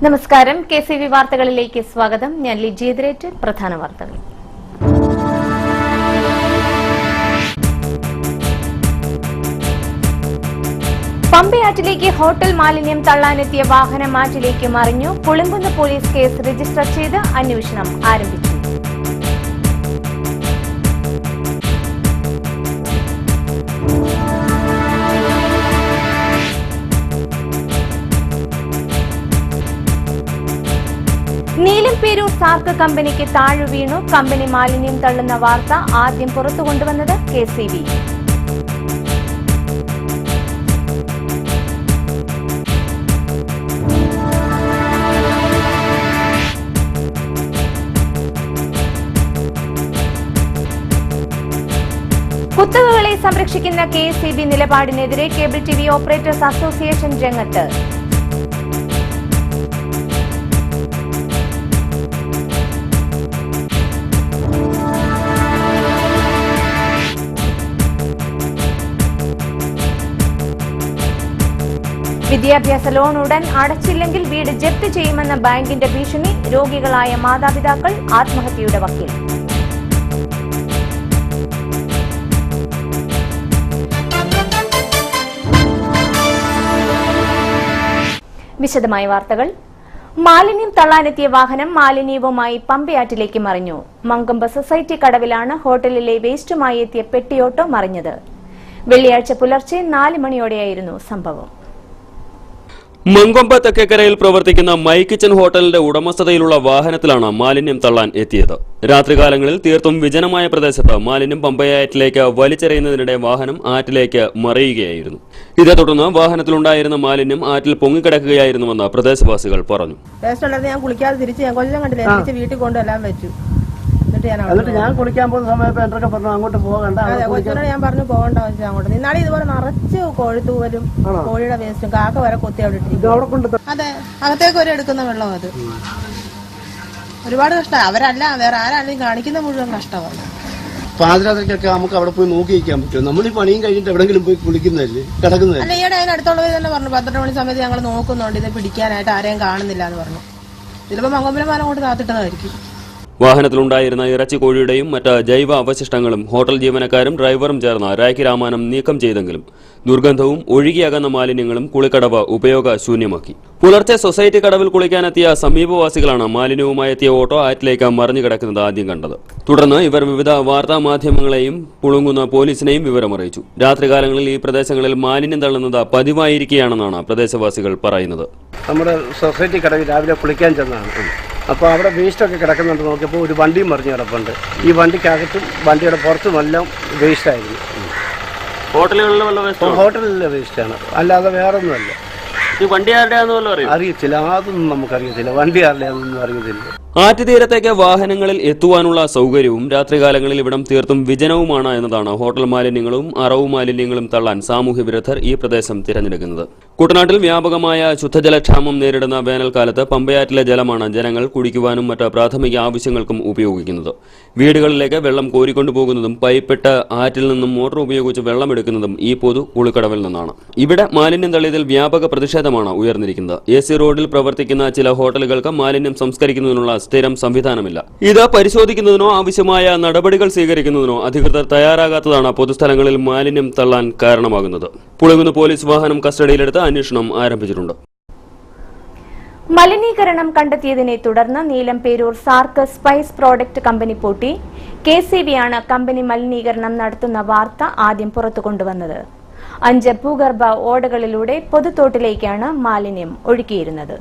നമസ്കാരം KCV വാർത്തകളിലേക്ക് സ്വാഗതം. ഞാൻ ലിജിദ്രേറ്റ്. പ്രധാന വാർത്തകൾ. പമ്പയാറ്റിലേക്ക് ഹോട്ടൽ മാലിന്യം തള്ളാനെത്തിയ വാഹനം ആറ്റിലേക്ക് മറിഞ്ഞു. പുളിങ്കുന്ന് പോലീസ് കേസ് രജിസ്റ്റർ ചെയ്ത് അന്വേഷണം ആരംഭിച്ചു. നീലംപേരൂർ സാർക്ക് കമ്പനിക്ക് താഴു വീണു. കമ്പനി മാലിന്യം തള്ളുന്ന വാർത്ത ആദ്യം പുറത്തുകൊണ്ടുവന്നത് KCV. കുത്തകകളെ സംരക്ഷിക്കുന്ന KCB നിലപാടിനെതിരെ കേബിൾ TV ഓപ്പറേറ്റേഴ്സ് അസോസിയേഷൻ രംഗത്ത്. വിദ്യാഭ്യാസ ലോൺ ഉടൻ അടച്ചില്ലെങ്കിൽ വീട് ജപ്തി ചെയ്യുമെന്ന ബാങ്കിന്റെ ഭീഷണി. രോഗികളായ മാതാപിതാക്കൾ ആത്മഹത്യയുടെ വക്കിൽ. വിശദമായ വാർത്തകൾ. മാലിന്യം തള്ളാനെത്തിയ വാഹനം മാലിന്യവുമായി പമ്പയാറ്റിലേക്ക് മറിഞ്ഞു. മങ്കൊമ്പ് സൊസൈറ്റി കടവിലാണ് ഹോട്ടലിലെ വേസ്റ്റുമായി എത്തിയ പെട്ടിയോട്ടോ മറിഞ്ഞത്. വെള്ളിയാഴ്ച പുലർച്ചെ 4 മണിയോടെയായിരുന്നു സംഭവം. മങ്കൊമ്പ് തെക്കേക്കരയിൽ പ്രവർത്തിക്കുന്ന മൈ കിച്ചൻ ഹോട്ടലിന്റെ ഉടമസ്ഥതയിലുള്ള വാഹനത്തിലാണ് മാലിന്യം തള്ളാൻ എത്തിയത്. രാത്രികാലങ്ങളിൽ തീർത്തും വിജനമായ പ്രദേശത്ത് മാലിന്യം പമ്പയാറ്റിലേക്ക് വലിച്ചെറിയുന്നതിനിടെ വാഹനം ആറ്റിലേക്ക് മറിയുകയായിരുന്നു. ഇതേ തുടർന്ന് വാഹനത്തിലുണ്ടായിരുന്ന മാലിന്യം ആറ്റിൽ പൊങ്ങിക്കിടക്കുകയായിരുന്നുവെന്ന് പ്രദേശവാസികൾ പറഞ്ഞു. ഞാൻ കുളിക്കാതെ തിരിച്ച് കൊല്ലം കണ്ടില്ല, വീട്ടിൽ കൊണ്ടെല്ലാം വെച്ചു. എന്നിട്ട് ഞാൻ കുളിക്കാൻ പോകുന്ന സമയത്ത് എന്തൊക്കെ പറഞ്ഞു അങ്ങോട്ട് പോകണ്ട. ഞാൻ പറഞ്ഞു പോകണ്ട വെച്ചാൽ അങ്ങോട്ട്. ഇന്നാളെ ഇതുപോലെ നിറച്ച് കോഴിത്തൂവലും കോഴിയുടെ വേസ്റ്റും കാക്ക വരെ കൊത്തി അവിടെ ഇട്ടിരിക്കും. അതെ, അകത്തേക്ക് ഒരു എടുക്കുന്ന വെള്ളം അത് ഒരുപാട് കഷ്ടമാണ്. അവരല്ല വേറെ ആരാണെങ്കിലും കാണിക്കുന്ന മുഴുവൻ കഷ്ടമാണ്. പാതിരാത്രിക്കൊക്കെ നമുക്ക് അവിടെ പോയി നോക്കി നിൽക്കാൻ പറ്റും. നമ്മൾ ഈ പണിയും കഴിഞ്ഞിട്ട് എവിടെങ്കിലും പോയി കുളിക്കുന്നതല്ലേ, കിടക്കുന്നതല്ലേ. അല്ല, ഈയിടെ അതിനടുത്തുള്ളവർ തന്നെ പറഞ്ഞു 12 മണി സമയത്ത് ഞങ്ങൾ നോക്കുന്നുണ്ട്, ഇത് പിടിക്കാനായിട്ട് ആരെയും കാണുന്നില്ല എന്ന് പറഞ്ഞു. ചിലപ്പോൾ മങ്കൊമ്പിലമാനം കൊണ്ട് കാത്തിട്ടതായിരിക്കും. വാഹനത്തിലുണ്ടായിരുന്ന ഇറച്ചി കോഴിയുടെയും മറ്റ് ജൈവ അവശിഷ്ടങ്ങളും ഹോട്ടൽ ജീവനക്കാരും ഡ്രൈവറും ചേർന്ന് രാഖി രാമാനം നീക്കം ചെയ്തെങ്കിലും ദുർഗന്ധവും ഒഴുകിയകന്ന മാലിന്യങ്ങളും കുളിക്കടവ് ഉപയോഗശൂന്യമാക്കി. പുലർച്ചെ സൊസൈറ്റി കടവിൽ കുളിക്കാനെത്തിയ സമീപവാസികളാണ് മാലിന്യവുമായി എത്തിയ ഓട്ടോ ആറ്റിലേക്ക് മറിഞ്ഞു കിടക്കുന്നത് ആദ്യം കണ്ടത്. തുടർന്ന് ഇവർ വിവിധ വാർത്താ മാധ്യമങ്ങളെയും പുളുങ്കുന്ന പോലീസിനെയും വിവരമറിയിച്ചു. രാത്രികാലങ്ങളിൽ ഈ പ്രദേശങ്ങളിൽ മാലിന്യം തള്ളുന്നത് പതിവായിരിക്കുകയാണെന്നാണ് പ്രദേശവാസികൾ പറയുന്നത്. നമ്മുടെ സൊസൈറ്റി കടവിൽ രാവിലെ കുളിക്കാൻ ചെന്നാണ്. അപ്പോൾ അവിടെ വേസ്റ്റൊക്കെ കിടക്കുന്നുണ്ട്. നോക്കിയപ്പോൾ ഒരു വണ്ടിയും മറിഞ്ഞ് കിടപ്പുണ്ട്. ഈ വണ്ടിക്കകത്തും വണ്ടിയുടെ പുറത്തുമെല്ലാം വേസ്റ്റായിരുന്നു. ഹോട്ടലിലെ വേസ്റ്റാണ്, അല്ലാതെ വേറൊന്നുമല്ല. ഈ വണ്ടി ആരുടെയാണെന്ന് അറിയത്തില്ല, അതൊന്നും നമുക്കറിയത്തില്ല. വണ്ടി ആരുടെയാണെന്നൊന്നും അറിയത്തില്ല. ആറ്റുതീരത്തേക്ക് വാഹനങ്ങളിൽ എത്തുവാനുള്ള സൗകര്യവും രാത്രികാലങ്ങളിൽ ഇവിടം തീർത്തും വിജനവുമാണ് എന്നതാണ് ഹോട്ടൽ മാലിന്യങ്ങളും അറവു മാലിന്യങ്ങളും തള്ളാൻ സാമൂഹ്യ വിരുദ്ധർ ഈ പ്രദേശം തിരഞ്ഞെടുക്കുന്നത്. കുട്ടനാട്ടിൽ വ്യാപകമായ ശുദ്ധജലക്ഷാമം നേരിടുന്ന വേനൽക്കാലത്ത് പമ്പയാറ്റിലെ ജലമാണ് ജനങ്ങൾ കുടിക്കുവാനും മറ്റ് പ്രാഥമിക ആവശ്യങ്ങൾക്കും ഉപയോഗിക്കുന്നത്. വീടുകളിലേക്ക് വെള്ളം കോരിക്കൊണ്ടുപോകുന്നതും പൈപ്പിട്ട് ആറ്റിൽ നിന്നും മോട്ടോർ ഉപയോഗിച്ച് വെള്ളമെടുക്കുന്നതും ഈ പൊതു കുളിക്കടവിൽ നിന്നാണ്. ഇവിടെ മാലിന്യം തള്ളിയതിൽ വ്യാപക പ്രതിഷേധമാണ് ഉയർന്നിരിക്കുന്നത്. AC റോഡിൽ പ്രവർത്തിക്കുന്ന ചില ഹോട്ടലുകൾക്ക് മാലിന്യം സംസ്കരിക്കുന്നതിനുള്ള സ്ഥിരം സംവിധാനമില്ല. ഇത് പരിശോധിക്കുന്നതിനോ ആവശ്യമായ നടപടികൾ സ്വീകരിക്കുന്നതിനോ അധികൃതർ തയ്യാറാകാത്തതാണ് പൊതുസ്ഥലങ്ങളിൽ മാലിന്യം തള്ളാൻ കാരണമാകുന്നത്. പുളിങ്കുന്ന് പോലീസ് വാഹനം കസ്റ്റഡിയിലെടുത്ത് അന്വേഷണം ആരംഭിച്ചിട്ടുണ്ട്. മലിനീകരണം കണ്ടെത്തിയതിനെ തുടർന്ന് നീലംപേരൂർ സാർക്ക് സ്പൈസ് പ്രോഡക്റ്റ് കമ്പനി പൂട്ടി. KCB ആണ് കമ്പനി മലിനീകരണം നടത്തുന്ന വാർത്ത ആദ്യം പുറത്തുകൊണ്ടുവന്നത്. 5 ഭൂഗർഭ ഓടകളിലൂടെ പൊതുത്തോട്ടിലേക്കാണ് മാലിന്യം ഒഴുക്കിയിരുന്നത്.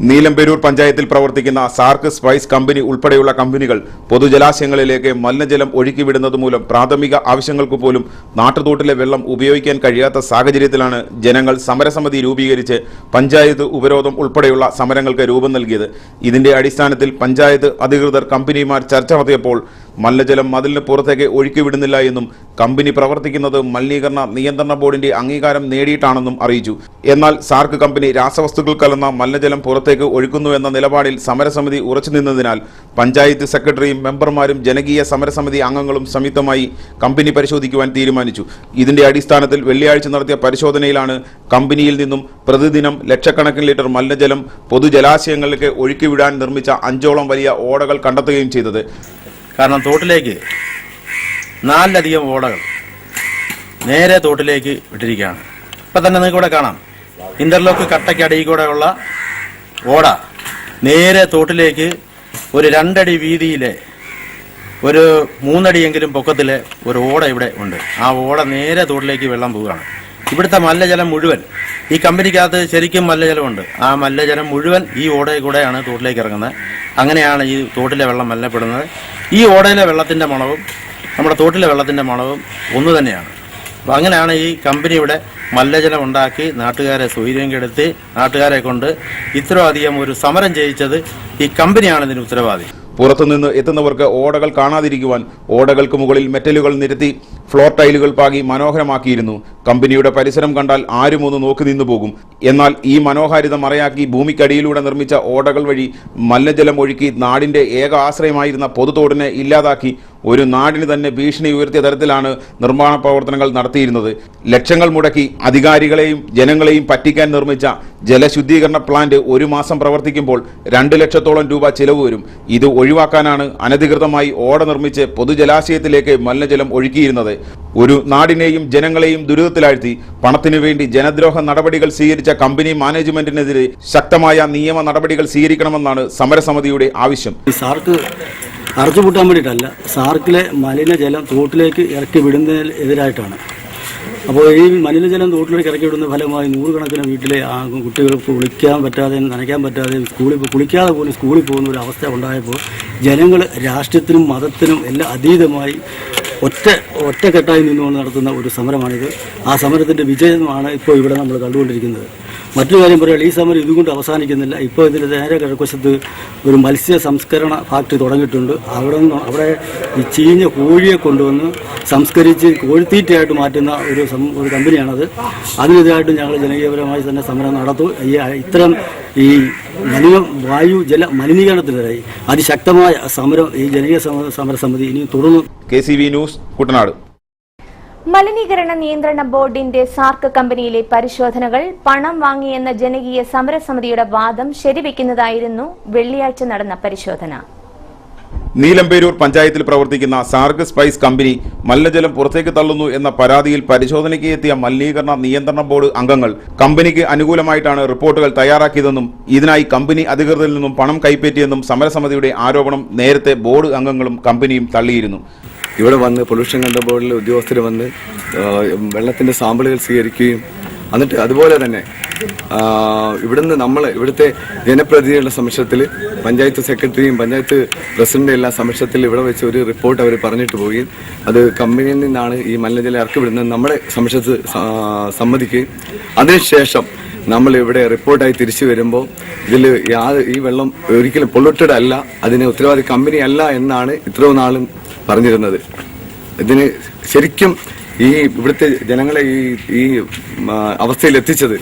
നീലംപേരൂർ പഞ്ചായത്തിൽ പ്രവർത്തിക്കുന്ന സാർക്ക് സ്പൈസ് കമ്പനി ഉൾപ്പെടെയുള്ള കമ്പനികൾ പൊതുജലാശയങ്ങളിലേക്ക് മലിനജലം ഒഴുക്കിവിടുന്നത് മൂലം പ്രാഥമിക ആവശ്യങ്ങൾക്ക് പോലും നാട്ടുതോട്ടിലെ വെള്ളം ഉപയോഗിക്കാൻ കഴിയാത്ത സാഹചര്യത്തിലാണ് ജനങ്ങൾ സമരസമിതി രൂപീകരിച്ച് പഞ്ചായത്ത് ഉപരോധം ഉൾപ്പെടെയുള്ള സമരങ്ങൾക്ക് രൂപം നൽകിയത്. ഇതിന്റെ അടിസ്ഥാനത്തിൽ പഞ്ചായത്ത് അധികൃതർ കമ്പനിമാർ ചർച്ച നടത്തിയപ്പോൾ മലിനജലം മതിലിന് പുറത്തേക്ക് ഒഴുക്കിവിടുന്നില്ല എന്നും കമ്പനി പ്രവർത്തിക്കുന്നത് മലിനീകരണ നിയന്ത്രണ ബോർഡിന്റെ അംഗീകാരം നേടിയിട്ടാണെന്നും അറിയിച്ചു. എന്നാൽ സാർക്ക് കമ്പനി രാസവസ്തുക്കൾ കലർന്ന മലിനജലം പുറത്തേക്ക് ഒഴുക്കുന്നുവെന്ന നിലപാടിൽ സമരസമിതി ഉറച്ചുനിന്നതിനാൽ പഞ്ചായത്ത് സെക്രട്ടറിയും മെമ്പർമാരും ജനകീയ സമരസമിതി അംഗങ്ങളും സംയുക്തമായി കമ്പനി പരിശോധിക്കുവാൻ തീരുമാനിച്ചു. ഇതിന്റെ അടിസ്ഥാനത്തിൽ വെള്ളിയാഴ്ച നടത്തിയ പരിശോധനയിലാണ് കമ്പനിയിൽ നിന്നും പ്രതിദിനം ലക്ഷക്കണക്കിന് ലിറ്റർ മലിനജലം പൊതുജലാശയങ്ങളിലേക്ക് ഒഴുക്കിവിടാൻ നിർമ്മിച്ച 5ഓളം വലിയ ഓടകൾ കണ്ടെത്തുകയും ചെയ്തത്. കാരണം തോട്ടിലേക്ക് 4 ഓടകൾ നേരെ തോട്ടിലേക്ക് വിട്ടിരിക്കുകയാണ്. ഇപ്പം തന്നെ നിങ്ങൾക്ക് ഇവിടെ കാണാം, ഇന്റർലോക്ക് കട്ടയ്ക്കടിയിൽ കൂടെയുള്ള ഓട നേരെ തോട്ടിലേക്ക് ഒരു 2 അടി വീതിയിലെ ഒരു 3 അടിയെങ്കിലും പൊക്കത്തിലെ ഒരു ഓട ഇവിടെ ഉണ്ട്. ആ ഓട നേരെ തോട്ടിലേക്ക് വെള്ളം പോവുകയാണ്. ഇവിടുത്തെ മലിനജലം മുഴുവൻ ഈ കമ്പനിക്കകത്ത് ശരിക്കും മലിനജലമുണ്ട്. ആ മലിനജലം മുഴുവൻ ഈ ഓടയിൽ കൂടെയാണ് തോട്ടിലേക്ക് ഇറങ്ങുന്നത്. അങ്ങനെയാണ് ഈ തോട്ടിലെ വെള്ളം മലിനപ്പെടുന്നത്. ഈ ഓടയിലെ വെള്ളത്തിൻ്റെ മണവും നമ്മുടെ തോട്ടിലെ വെള്ളത്തിൻ്റെ മണവും ഒന്ന് തന്നെയാണ്. അപ്പോൾ അങ്ങനെയാണ് ഈ കമ്പനിയുടെ മലിനജലം ഉണ്ടാക്കി നാട്ടുകാരെ സ്വൈര്യം കെടുത്തി നാട്ടുകാരെ കൊണ്ട് ഇത്രയധികം ഒരു സമരം ചെയ്യിച്ചത് ഈ കമ്പനിയാണ് ഇതിന് ഉത്തരവാദി. പുറത്തുനിന്ന് എത്തുന്നവർക്ക് ഓടകൾ കാണാതിരിക്കുവാൻ ഓടകൾക്ക് മുകളിൽ മെറ്റലുകൾ നിരത്തി ഫ്ലോർ ടൈലുകൾ പാകി മനോഹരമാക്കിയിരുന്നു. കമ്പനിയുടെ പരിസരം കണ്ടാൽ ആരും ഒന്ന് നോക്കി നിന്നു പോകും. എന്നാൽ ഈ മനോഹാരിത മറയാക്കി ഭൂമിക്കടിയിലൂടെ നിർമ്മിച്ച ഓടകൾ വഴി മലിനജലം ഒഴുക്കി നാടിന്റെ ഏക ആശ്രയമായിരുന്ന പൊതുതോടിനെ ഇല്ലാതാക്കി ഒരു നാടിന് തന്നെ ഭീഷണി ഉയർത്തിയ തരത്തിലാണ് നിർമ്മാണ പ്രവർത്തനങ്ങൾ നടത്തിയിരുന്നത്. ലക്ഷങ്ങൾ മുടക്കി അധികാരികളെയും ജനങ്ങളെയും പറ്റിക്കാൻ നിർമ്മിച്ച ജലശുദ്ധീകരണ പ്ലാന്റ് 1 മാസം പ്രവർത്തിക്കുമ്പോൾ 2 ലക്ഷത്തോളം രൂപ ചിലവ് വരും. ഇത് ഒഴിവാക്കാനാണ് അനധികൃതമായി ഓട നിർമ്മിച്ച് പൊതുജലാശയത്തിലേക്ക് മലിനജലം ഒഴുക്കിയിരുന്നത്. ഒരു നാടിനെയും ജനങ്ങളെയും ദുരിതത്തിലാഴ്ത്തി പണത്തിനു വേണ്ടി ജനദ്രോഹ നടപടികൾ സ്വീകരിച്ച കമ്പനി മാനേജ്മെന്റിനെതിരെ ശക്തമായ നിയമ നടപടികൾ സ്വീകരിക്കണമെന്നാണ് സമരസമിതിയുടെ ആവശ്യം. സാർക്ക് അടച്ചുപൂട്ടാൻ വേണ്ടിയിട്ടല്ല, സാർക്കിലെ മലിനജലം തോട്ടിലേക്ക് ഇറക്കി വിടുന്നതിനെതിരായിട്ടാണ്. അപ്പോൾ ഈ മലിനജലം തോട്ടിലേക്ക് ഇറക്കി വിടുന്ന ഫലമായി 100 കണക്കിന് വീട്ടിലെ കുട്ടികൾക്ക് കുളിക്കാൻ പറ്റാതെ നനയ്ക്കാൻ പറ്റാതെ കുളിക്കാതെ പോലും സ്കൂളിൽ പോകുന്ന ഒരു അവസ്ഥ ഉണ്ടായപ്പോൾ ജനങ്ങൾ രാഷ്ട്രീയത്തിനും മതത്തിനും എല്ലാം അതീതമായി ഒറ്റക്കെട്ടായി നിന്നുകൊണ്ട് നടത്തുന്ന ഒരു സമരമാണിത്. ആ സമരത്തിൻ്റെ വിജയമാണ് ഇപ്പോൾ ഇവിടെ നമ്മൾ കണ്ടുകൊണ്ടിരിക്കുന്നത്. മറ്റൊരു കാര്യം പറയുക, ഈ സമരം ഇതുകൊണ്ട് അവസാനിക്കുന്നില്ല. ഇപ്പോൾ ഇതിൻ്റെ നേരെ കിഴക്കുവശത്ത് ഒരു മത്സ്യ സംസ്കരണ ഫാക്ടറി തുടങ്ങിയിട്ടുണ്ട്. അവിടെ ഈ ചീഞ്ഞ കോഴിയെ കൊണ്ടുവന്ന് സംസ്കരിച്ച് കോഴിത്തീറ്റയായിട്ട് മാറ്റുന്ന ഒരു കമ്പനിയാണത്. അതിനെതിരായിട്ട് ഞങ്ങൾ ജനകീയപരമായി തന്നെ സമരം നടത്തും. ഇത്തരം ഈ വായു ജല മലിനീകരണത്തിനെതിരായി അതിശക്തമായ സമരം ഈ ജനകീയ സമരസമിതി ഇനിയും തുടർന്നു. KCV news, Kuttanad. മലിനീകരണ നിയന്ത്രണ ബോർഡിന്റെ സാർക്ക് കമ്പനിയിലെ പരിശോധനകൾ പണം വാങ്ങിയെന്ന ജനകീയ സമരസമിതിയുടെ വാദം ശരിവെക്കുന്നതായിരുന്നു വെള്ളിയാഴ്ച നടന്ന പരിശോധന. നീലംപേരൂർ പഞ്ചായത്തിൽ പ്രവർത്തിക്കുന്ന സാർക്ക് സ്പൈസ് കമ്പനി മലിനജലം പുറത്തേക്ക് തള്ളുന്നു എന്ന പരാതിയിൽ പരിശോധനയ്ക്ക് എത്തിയ മലിനീകരണ നിയന്ത്രണ ബോർഡ് അംഗങ്ങൾ കമ്പനിക്ക് അനുകൂലമായിട്ടാണ് റിപ്പോർട്ടുകൾ തയ്യാറാക്കിയതെന്നും ഇതിനായി കമ്പനി അധികൃതരിൽ നിന്നും പണം കൈപ്പറ്റിയെന്നും സമരസമിതിയുടെ ആരോപണം നേരത്തെ ബോർഡ് അംഗങ്ങളും കമ്പനിയും തള്ളിയിരുന്നു. ഇവിടെ വന്ന് പൊല്യൂഷൻ കൺട്രോൾ ബോർഡിലെ ഉദ്യോഗസ്ഥർ വന്ന് വെള്ളത്തിൻ്റെ സാമ്പിളുകൾ സ്വീകരിക്കുകയും എന്നിട്ട് അതുപോലെ തന്നെ ഇവിടുന്ന് ഇവിടുത്തെ ജനപ്രതിനിധികളുടെ സമക്ഷത്തിൽ പഞ്ചായത്ത് സെക്രട്ടറിയും പഞ്ചായത്ത് പ്രസിഡന്റും എല്ലാ സമക്ഷത്തിൽ ഇവിടെ വെച്ച് ഒരു റിപ്പോർട്ട് അവർ പറഞ്ഞിട്ട് പോവുകയും അത് കമ്പനിയിൽ നിന്നാണ് ഈ മലിനജലം ഇറക്കി വിടുന്നത് നമ്മുടെ സമക്ഷത്ത് സമ്മതിക്കുകയും അതിനുശേഷം നമ്മൾ ഇവിടെ റിപ്പോർട്ടായി തിരിച്ചു വരുമ്പോൾ ഇതിൽ ഈ വെള്ളം ഒരിക്കലും പൊള്യൂട്ടഡ് അല്ല, അതിന് ഉത്തരവാദി കമ്പനി അല്ല എന്നാണ് ഇത്രയും നാളും പറഞ്ഞിരുന്നത്. ഇതിന് ശരിക്കും ഈ ഇവിടുത്തെ ജനങ്ങളെ ഈ അവസ്ഥയിൽ എത്തിച്ചത്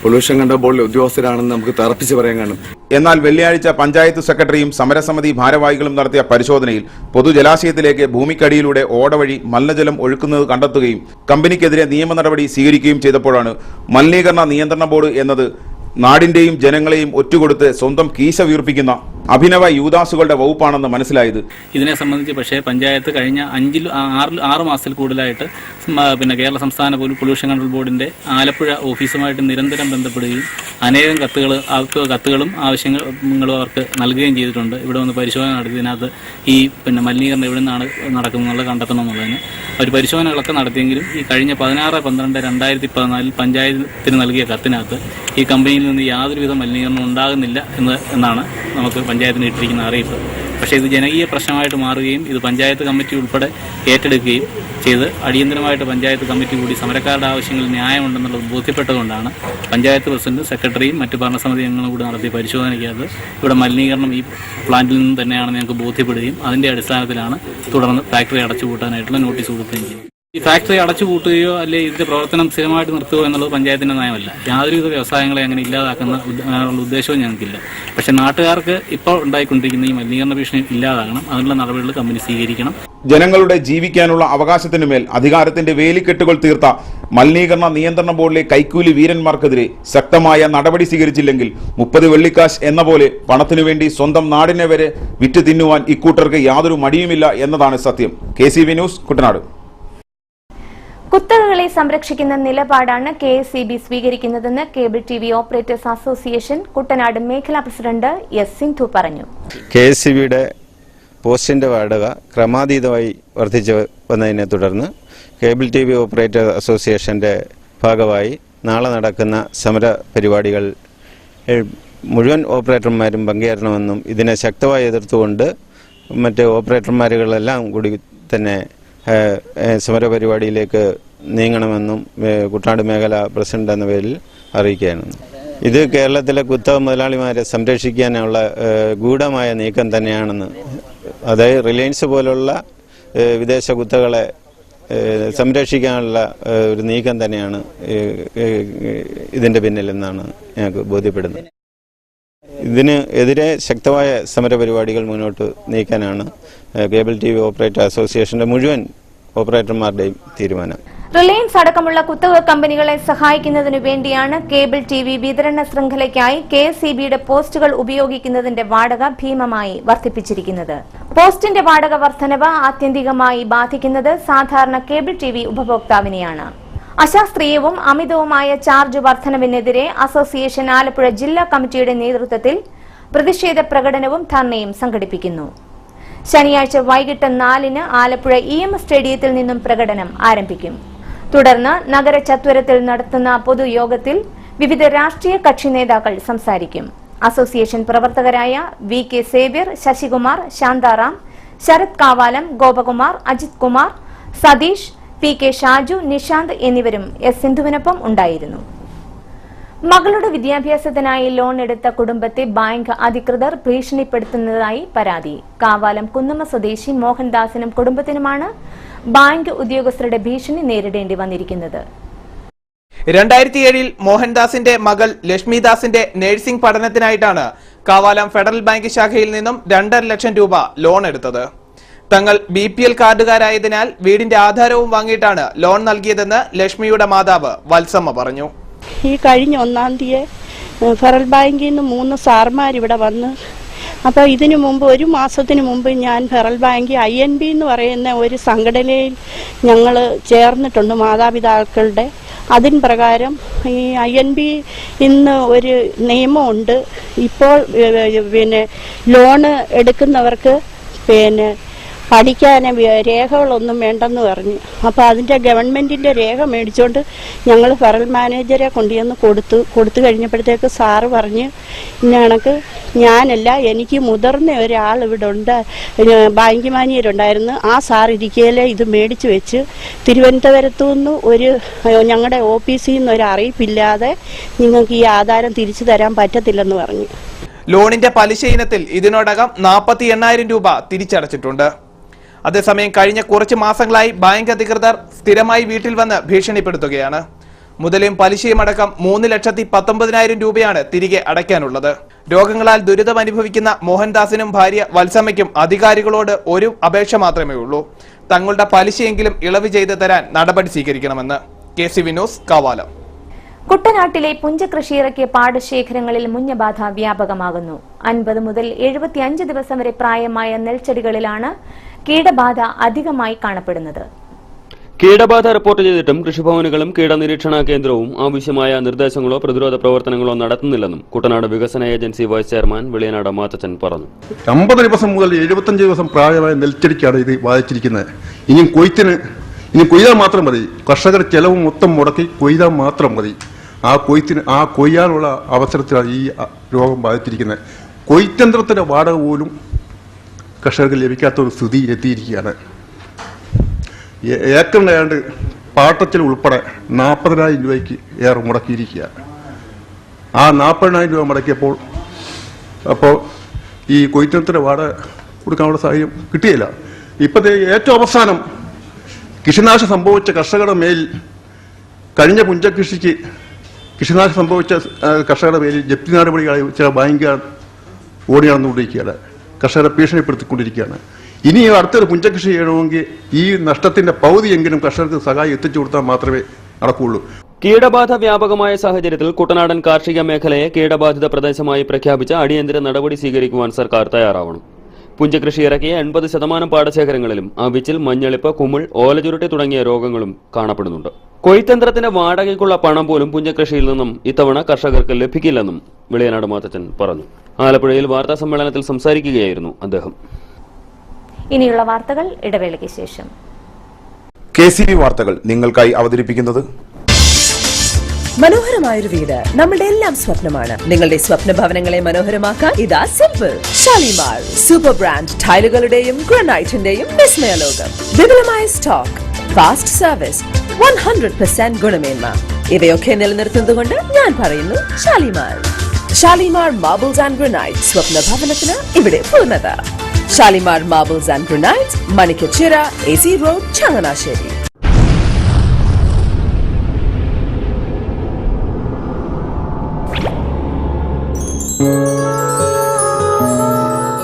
പൊല്യൂഷൻ കൺട്രോൾ ബോർഡിലെ ഉദ്യോഗസ്ഥരാണെന്ന് നമുക്ക് തറപ്പിച്ച് പറയാൻ കാണും. എന്നാൽ വെള്ളിയാഴ്ച പഞ്ചായത്ത് സെക്രട്ടറിയും സമരസമിതി ഭാരവാഹികളും നടത്തിയ പരിശോധനയിൽ പൊതുജലാശയത്തിലേക്ക് ഭൂമിക്കടിയിലൂടെ ഓട വഴി മലിനജലം ഒഴുക്കുന്നത് കണ്ടെത്തുകയും കമ്പനിക്കെതിരെ നിയമ നടപടി സ്വീകരിക്കുകയും ചെയ്തപ്പോഴാണ് മലിനീകരണ നിയന്ത്രണ ബോർഡ് എന്നത് നാടിന്റെയും ജനങ്ങളെയും ഒറ്റുകൊടുത്ത് സ്വന്തം കീശ വീർപ്പിക്കുന്ന അഭിനവ യൂദാസുകളുടെ വകുപ്പാണെന്ന് മനസ്സിലായത്. ഇതിനെ സംബന്ധിച്ച് പക്ഷേ പഞ്ചായത്ത് കഴിഞ്ഞ 6 മാസത്തിൽ കൂടുതലായിട്ട് കേരള സംസ്ഥാന പൊല്യൂഷൻ കൺട്രോൾ ബോർഡിന്റെ ആലപ്പുഴ ഓഫീസുമായിട്ട് നിരന്തരം ബന്ധപ്പെടുകയും അനേകം കത്തുകളും ആവശ്യങ്ങളും അവർക്ക് നൽകുകയും ചെയ്തിട്ടുണ്ട്. ഇവിടെ വന്ന് പരിശോധന നടത്തിയതിനകത്ത് ഈ മലിനീകരണം എവിടെ നിന്നാണ് നടക്കുന്നത് കണ്ടെത്തണം എന്നുള്ളതിന് അവർ പരിശോധനകളൊക്കെ നടത്തിയെങ്കിലും ഈ കഴിഞ്ഞ 16/12/2014 പഞ്ചായത്തിന് നൽകിയ കത്തിനകത്ത് ഈ കമ്പനിയിൽ നിന്ന് യാതൊരുവിധ മലിനീകരണം ഉണ്ടാകുന്നില്ല എന്നാണ് നമുക്ക് പഞ്ചായത്തിന് ഇട്ടിരിക്കുന്ന അറിയിപ്പ്. പക്ഷേ ഇത് ജനകീയ പ്രശ്നമായിട്ട് മാറുകയും ഇത് പഞ്ചായത്ത് കമ്മിറ്റി ഉൾപ്പെടെ ഏറ്റെടുക്കുകയും ചെയ്ത് അടിയന്തരമായിട്ട് പഞ്ചായത്ത് കമ്മിറ്റി കൂടി സമരക്കാരുടെ ആവശ്യങ്ങളിൽ ന്യായമുണ്ടെന്നുള്ളത് ബോധ്യപ്പെട്ടതുകൊണ്ടാണ് പഞ്ചായത്ത് പ്രസിഡന്റ്, സെക്രട്ടറിയും മറ്റ് ഭരണസമിതി അംഗങ്ങളും കൂടി നടത്തിയ പരിശോധനയ്ക്കകത്ത് ഇവിടെ മലിനീകരണം ഈ പ്ലാന്റിൽ നിന്ന് തന്നെയാണെന്ന് ഞങ്ങൾക്ക് ബോധ്യപ്പെടുകയും അതിന്റെ അടിസ്ഥാനത്തിലാണ് തുടർന്ന് ഫാക്ടറി അടച്ചുപൂട്ടാനായിട്ടുള്ള നോട്ടീസ് കൊടുക്കുകയും ചെയ്തത്. ഈ ഫാക്ടറി അടച്ചുപൂട്ടുകയോ അല്ലെങ്കിൽ ഇതിന്റെ പ്രവർത്തനം സ്ഥിരമായിട്ട് നിർത്തുകയോ എന്നുള്ളത് പഞ്ചായത്തിന്റെ നയമല്ല. യാതൊരുവിധ വ്യവസായങ്ങളെ അങ്ങനെ ഇല്ലാതാക്കുന്ന ഉദ്ദേശവും ഞങ്ങൾക്കില്ല. പക്ഷേ നാട്ടുകാർക്ക് ഇപ്പോൾ ഉണ്ടായിക്കൊണ്ടിരിക്കുന്ന ഈ മലിനീകരണ ഭീഷണി ഇല്ലാതാകണം. അതിനുള്ള നടപടികൾ കമ്പനി സ്വീകരിക്കണം. ജനങ്ങളുടെ ജീവിക്കാനുള്ള അവകാശത്തിനുമേൽ അധികാരത്തിന്റെ വേലിക്കെട്ടുകൾ തീർത്ത മലിനീകരണ നിയന്ത്രണ ബോർഡിലെ കൈക്കൂലി വീരന്മാർക്കെതിരെ ശക്തമായ നടപടി സ്വീകരിച്ചില്ലെങ്കിൽ 30 വെള്ളിക്കാശ് എന്ന പോലെ പണത്തിനു വേണ്ടി സ്വന്തം നാടിനെ വരെ വിറ്റ് തിന്നുവാൻ ഇക്കൂട്ടർക്ക് യാതൊരു മടിയുമില്ല എന്നതാണ് സത്യം. KCV news, Kuttanad. കുത്തകകളെ സംരക്ഷിക്കുന്ന നിലപാടാണ് KSEB സ്വീകരിക്കുന്നതെന്ന് cable TV operators association Kuttanad മേഖലാ പ്രസിഡന്റ് S. സിന്ധു പറഞ്ഞു. KSEBയുടെ പോസ്റ്റിന്റെ വാടക ക്രമാതീതമായി വർദ്ധിച്ചു വന്നതിനെ തുടർന്ന് കേബിൾ TV ഓപ്പറേറ്റേഴ്സ് അസോസിയേഷന്റെ ഭാഗമായി നാളെ നടക്കുന്ന സമര പരിപാടികൾ മുഴുവൻ ഓപ്പറേറ്റർമാരും പങ്കേറണമെന്നും ഇതിനെ ശക്തമായി എതിർത്തുകൊണ്ട് മറ്റ് ഓപ്പറേറ്റർമാരുകളെല്ലാം കൂടി തന്നെ സമരപരിപാടിയിലേക്ക് നീങ്ങണമെന്നും കുട്ടനാട് മേഖല പ്രസിഡന്റ് എന്ന പേരിൽ അറിയിക്കുകയാണ്. ഇത് കേരളത്തിലെ കുത്തക മുതലാളിമാരെ സംരക്ഷിക്കാനുള്ള ഗൂഢമായ നീക്കം തന്നെയാണെന്ന്, അതായത് റിലയൻസ് പോലുള്ള വിദേശ കുത്തകളെ സംരക്ഷിക്കാനുള്ള ഒരു നീക്കം തന്നെയാണ് ഇതിന്റെ പിന്നിലെന്നാണ് ഞങ്ങൾക്ക് ബോധ്യപ്പെടുന്നത്. ഇതിന് എതിരെ ശക്തമായ സമരപരിപാടികൾ മുന്നോട്ട് നീക്കാനാണ് കേബിൾ TV ഓപ്പറേറ്റർ അസോസിയേഷന്റെ മുഴുവൻ ഓപ്പറേറ്റർമാരുടെയും തീരുമാനം. റിലയൻസ് അടക്കമുള്ള കുത്തക കമ്പനികളെ സഹായിക്കുന്നതിനു വേണ്ടിയാണ് കേബിൾ TV വിതരണ ശൃംഖലയ്ക്കായി KSEBയുടെ പോസ്റ്റുകൾ ഉപയോഗിക്കുന്നതിന്റെ വാടക ഭീമമായി വർദ്ധിപ്പിച്ചിരിക്കുന്നത്. പോസ്റ്റിന്റെ വാടക വർധനവ് ആത്യന്തികമായി ബാധിക്കുന്നത് സാധാരണ കേബിൾ TV ഉപഭോക്താവിനെയാണ്. അശാസ്ത്രീയവും അമിതവുമായ ചാർജ് വർധനവിനെതിരെ അസോസിയേഷൻ ആലപ്പുഴ ജില്ലാ കമ്മിറ്റിയുടെ നേതൃത്വത്തിൽ പ്രതിഷേധ പ്രകടനവും ധർണയും സംഘടിപ്പിക്കുന്നു. ശനിയാഴ്ച വൈകിട്ട് 4-ന് ആലപ്പുഴ EM സ്റ്റേഡിയത്തിൽ നിന്നും പ്രകടനം ആരംഭിക്കും. തുടർന്ന് നഗര ചത്വരത്തിൽ നടത്തുന്ന പൊതുയോഗത്തിൽ വിവിധ രാഷ്ട്രീയ കക്ഷി നേതാക്കൾ സംസാരിക്കും. അസോസിയേഷൻ പ്രവർത്തകരായ VK സേവ്യർ, ശശികുമാർ, ശാന്താറാം, ശരത് കാവാലം, ഗോപകുമാർ, അജിത് കുമാർ, സതീഷ്, PK ഷാജു, നിഷാന്ത് എന്നിവരും S. സിന്ധുവിനൊപ്പം ഉണ്ടായിരുന്നു. മകളുടെ വിദ്യാഭ്യാസത്തിനായി ലോൺ എടുത്ത കുടുംബത്തെ ബാങ്ക് അധികൃതർ ഭീഷണിപ്പെടുത്തുന്നതായി പരാതി. കാവാലം കുന്നമ്മ സ്വദേശി മോഹൻദാസിനും കുടുംബത്തിനുമാണ് ബാങ്ക് ഉദ്യോഗസ്ഥരുടെ ഭീഷണി നേരിടേണ്ടി വന്നിരിക്കുന്നത്. 2007-ൽ മോഹൻദാസിന്റെ മകൾ ലക്ഷ്മിദാസിന്റെ നഴ്സിംഗ് പഠനത്തിനായിട്ടാണ് കാവാലം ഫെഡറൽ ബാങ്ക് ശാഖയിൽ നിന്നും 2.5 ലക്ഷം രൂപ ലോൺ എടുത്തത്. തങ്ങൾ BPL കാർഡുകാരായതിനാൽ വീടിന്റെ ആധാരവും വാങ്ങിയിട്ടാണ് ലോൺ നൽകിയതെന്ന് ലക്ഷ്മിയുടെ മാതാവ് വത്സമ്മ പറഞ്ഞു. ഈ കഴിഞ്ഞ 1-ാം തീയതി ഫെഡറൽ ബാങ്കിൽ നിന്ന് 3 സാർമാർ ഇവിടെ വന്ന്, അപ്പോൾ ഇതിനു മുമ്പ് 1 മാസത്തിന് മുമ്പ് ഞാൻ ഫെഡറൽ ബാങ്ക് INB എന്ന് പറയുന്ന ഒരു സംഘടനയിൽ ഞങ്ങൾ ചേർന്നിട്ടുണ്ട് മാതാപിതാക്കളുടെ. അതിൻ പ്രകാരം ഈ INB ഇന്ന് ഒരു നിയമമുണ്ട്. ഇപ്പോൾ ലോണ് എടുക്കുന്നവർക്ക് പഠിക്കാൻ രേഖകളൊന്നും വേണ്ടെന്ന് പറഞ്ഞു. അപ്പോൾ അതിൻ്റെ ഗവൺമെൻറ്റിൻ്റെ രേഖ മേടിച്ചുകൊണ്ട് ഞങ്ങൾ ഫെഡറൽ മാനേജരെ കൊണ്ടുവന്ന് കൊടുത്തു കഴിഞ്ഞപ്പോഴത്തേക്ക് സാറ് പറഞ്ഞ് ഇന്നകണക്ക് ഞാനല്ല, എനിക്ക് മുതിർന്ന ഒരാൾ ഇവിടെ ഉണ്ട്, ബാങ്ക് മാനേജരുണ്ടായിരുന്നു, ആ സാർ ഇരിക്കയിലെ ഇത് മേടിച്ചു വെച്ച് തിരുവനന്തപുരത്തു നിന്ന് ഞങ്ങളുടെ ഓഫീസിൽ നിന്ന് ഒരു അറിയിപ്പില്ലാതെ നിങ്ങൾക്ക് ഈ ആധാരം തിരിച്ചു തരാൻ പറ്റത്തില്ലെന്ന് പറഞ്ഞു. ലോണിന്റെ പലിശ ഇനത്തിൽ ഇതിനോടകം 48,000 രൂപ തിരിച്ചടച്ചിട്ടുണ്ട്. അതേസമയം കഴിഞ്ഞ കുറച്ച് മാസങ്ങളായി ബാങ്ക് അധികൃതർ സ്ഥിരമായി വീട്ടിൽ വന്ന് ഭീഷണിപ്പെടുത്തുകയാണ്. മുതലും പലിശയും അടക്കം 3,19,000 രൂപയാണ് തിരികെ അടയ്ക്കാനുള്ളത്. രോഗങ്ങളാൽ ദുരിതം അനുഭവിക്കുന്ന മോഹൻദാസിനും ഭാര്യ വത്സമ്മയ്ക്കും അധികാരികളോട് ഒരു അപേക്ഷ മാത്രമേ ഉള്ളൂ. തങ്ങളുടെ പലിശയെങ്കിലും ഇളവ് ചെയ്തു തരാൻ നടപടി സ്വീകരിക്കണമെന്ന്. KCV news, Kavalam. കുട്ടനാട്ടിലെ പുഞ്ചകൃഷി ഇറക്കിയ പാടശേഖരങ്ങളിൽ മുഞ്ഞബാധ വ്യാപകമാകുന്നു. 50 മുതൽ 75 ദിവസം വരെ പ്രായമായ നെൽച്ചെടികളിലാണ് കീടബാധ അധികമായി കാണപ്പെടുന്നത്. കീടബാധ റിപ്പോർട്ട് ചെയ്തിട്ടും കൃഷിഭവനുകളും കീടനിരീക്ഷണ കേന്ദ്രവും ആവശ്യമായ നിർദ്ദേശങ്ങളോ പ്രതിരോധ പ്രവർത്തനങ്ങളോ നടത്തുന്നില്ലെന്നും കുട്ടനാട് വികസന agency vice chairman Veliyanad Mathachan പറഞ്ഞു. 50 ദിവസം മുതൽ 75 ദിവസം പ്രായമായ നെൽച്ചെടിക്കാണ് ഇത് ബാധിച്ചിരിക്കുന്നത്. ഇനി കൊയ്താൽ മാത്രം മതി. കർഷകർ ചെലവ് മൊത്തം മുടക്കി കൊയ്താൽ മാത്രം മതി. ആ കൊയ്യാനുള്ള അവസരത്തിലാണ് ഈ രോഗം ബാധിച്ചിരിക്കുന്നത്. കൊയ്ത്തന്ത്രത്തിന്റെ വാടക പോലും കർഷകർക്ക് ലഭിക്കാത്തൊരു സ്ഥിതി എത്തിയിരിക്കുകയാണ്. ഏക്കറിന് ഏതാണ്ട് പാട്ടത്തിൽ ഉൾപ്പെടെ 40,000 രൂപയ്ക്ക് ഏറെ മുടക്കിയിരിക്കുക. ആ 40,000 രൂപ മുടക്കിയപ്പോൾ ഈ കൊയ്ത്തനത്തിന് വാടക കൊടുക്കാനുള്ള സാഹചര്യം കിട്ടിയില്ല. ഇപ്പോഴത്തെ ഏറ്റവും അവസാനം കൃഷിനാശം സംഭവിച്ച കർഷകരുടെ മേൽ കഴിഞ്ഞ പുഞ്ചകൃഷിക്ക് കൃഷിനാശം സംഭവിച്ച കർഷകരുടെ പേരിൽ ജപ്തി നടപടികളായി ചില ബാങ്കുകാർ ഓടി നടന്നുകൊണ്ടിരിക്കുകയാണ്. കർഷകരെ ഭീഷണിപ്പെടുത്തിക്കൊണ്ടിരിക്കുകയാണ്. ഇനി അടുത്തൊരു പുഞ്ചകൃഷി ചെയ്യണമെങ്കിൽ ഈ നഷ്ടത്തിന്റെ പകുതിയെങ്കിലും കർഷകർക്ക് സഹായം എത്തിച്ചു കൊടുത്താൽ മാത്രമേ നടക്കുകയുള്ളൂ. കീടബാധ വ്യാപകമായ സാഹചര്യത്തിൽ കുട്ടനാടൻ കാർഷിക മേഖലയെ കീടബാധിത പ്രദേശമായി പ്രഖ്യാപിച്ച അടിയന്തര നടപടി സ്വീകരിക്കുവാൻ സർക്കാർ തയ്യാറാവണം. പുഞ്ചകൃഷി ഇറക്കിയ 80% പാടശേഖരങ്ങളിലും അവിച്ചിൽ, മഞ്ഞളിപ്പ്, കുമിൾ, ഓലചുരുട്ടി തുടങ്ങിയ രോഗങ്ങളും കാണപ്പെടുന്നുണ്ട്. കൊയ്ത്തന്ത്രത്തിന്റെ വാടകയ്ക്കുള്ള പണം പോലും പുഞ്ചകൃഷിയിൽ നിന്നും ഇത്തവണ കർഷകർക്ക് ലഭിക്കില്ലെന്നും വിളയനാട് മാത്തച്ചൻ പറഞ്ഞു. ആലപ്പുഴയിൽ വാർത്താ സമ്മേളനത്തിൽ സംസാരിക്കുകയായിരുന്നു അദ്ദേഹം. ഇനിയുള്ള വാർത്തകൾ ഇടവേളയ്ക്ക് ശേഷം. KCB വാർത്തകൾ നിങ്ങൾക്കായി അവതരിപ്പിക്കുന്നത് മനോഹരമായൊരു വീട് നമ്മുടെ എല്ലാം സ്വപ്നമാണ്. നിങ്ങളുടെ സ്വപ്ന ഭവനങ്ങളെ മനോഹരമാക്കാൻ ഇതാ സിമ്പിൾ ഷാലിമാർ സൂപ്പർ ബ്രാൻഡ് ടൈലുകളുടെയും ഗ്രാനൈറ്റിന്റെയും വിസ്മയ ലോകം. വിപുലമായ സ്റ്റോക്ക്, ഫാസ്റ്റ് സർവീസ്, 100% ഗുണമേന്മ ഇവയൊക്കെ നിലനിർത്തുന്നതുകൊണ്ട് ഞാൻ പറയുന്നു Shalimar. Shalimar marbles and granite, സ്വപ്ന ഭവനത്തിന് ഇവിടെ പൂർണ്ണത. Shalimar marbles and granite, Manikkachira, AC road, Changanassery.